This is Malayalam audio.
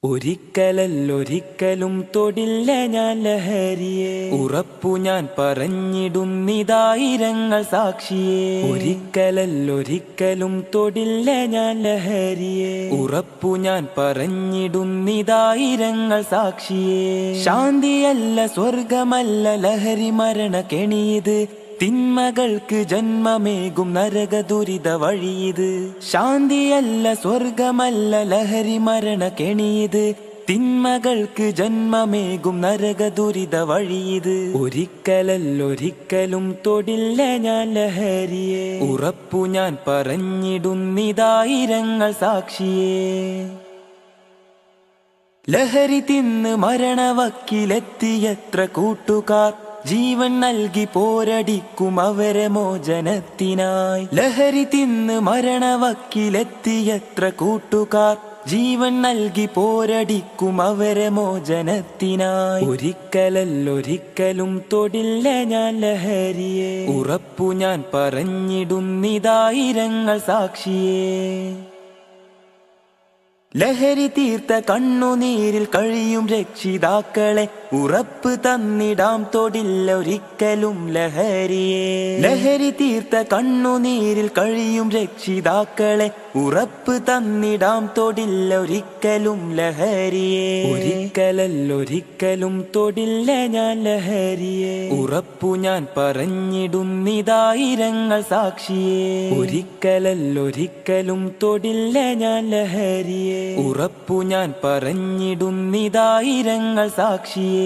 ഒരിക്കലല്ലൊരിക്കലും തൊടില്ല ഞാൻ ലഹരിയെ, ഉറപ്പു ഞാൻ പറഞ്ഞിടുന്നിതായിരങ്ങൾ സാക്ഷിയെ. ഒരിക്കലല്ലൊരിക്കലും തൊടില്ല ഞാൻ ലഹരിയെ, ഉറപ്പു ഞാൻ പറഞ്ഞിടുന്നിതായിരങ്ങൾ സാക്ഷിയെ. ശാന്തിയല്ല സ്വർഗമല്ല ലഹരി മരണ കെണിയത്, തിന്മകൾക്ക് ജന്മമേകും നരക ദുരിത വഴിയത്. ശാന്തിയല്ല സ്വർഗമല്ല ലഹരി മരണ കെണിയത്, തിന്മകൾക്ക് ജന്മമേകും നരക ദുരിത വഴിയത്. ഒരിക്കലല്ലൊരിക്കലും തൊടില്ല ഞാൻ ലഹരിയെ, ഉറപ്പു ഞാൻ പറഞ്ഞിടുന്നിതായിരങ്ങൾ സാക്ഷിയെ. ലഹരി തിന്ന് മരണവക്കിലെത്തിയത്ര കൂട്ടുകാർ, ജീവൻ നൽകി പോരടിക്കും അവരെ മോചനത്തിനായി. ലഹരി തിന്ന് മരണവക്കിലെത്തിയത്ര കൂട്ടുകാർ, ജീവൻ നൽകി പോരടിക്കും അവരെ മോചനത്തിനായി. ഒരിക്കലല്ലൊരിക്കലും തൊടില്ല ഞാൻ ലഹരിയെ, ഉറപ്പു ഞാൻ പറഞ്ഞിടുന്നിതായിരങ്ങൾ സാക്ഷിയെ. ലഹരി തീർത്ത കണ്ണുനീരിൽ കഴിയും രക്ഷിതാക്കളെ, ഉറപ്പ് തന്നിടാം തൊടില്ല ഒരിക്കലും ലഹരിയെ. ലഹരി തീർത്ത കണ്ണുനീരിൽ കഴിയും രക്ഷിതാക്കളെ, ഉറപ്പ് തന്നിടാം തൊടില്ല ഒരിക്കലും ലഹരിയെ. ഒരിക്കലല്ലൊരിക്കലും തൊടില്ല ഞാൻ ലഹരിയെ, ഉറപ്പു ഞാൻ പറഞ്ഞിടുന്നിതായിരങ്ങൾ സാക്ഷിയെ. ഒരിക്കലല്ലൊരിക്കലും തൊടില്ല ഞാൻ ലഹരിയെ, ഉറപ്പു ഞാൻ പറഞ്ഞിടുന്നിതായിരങ്ങൾ സാക്ഷിയെ.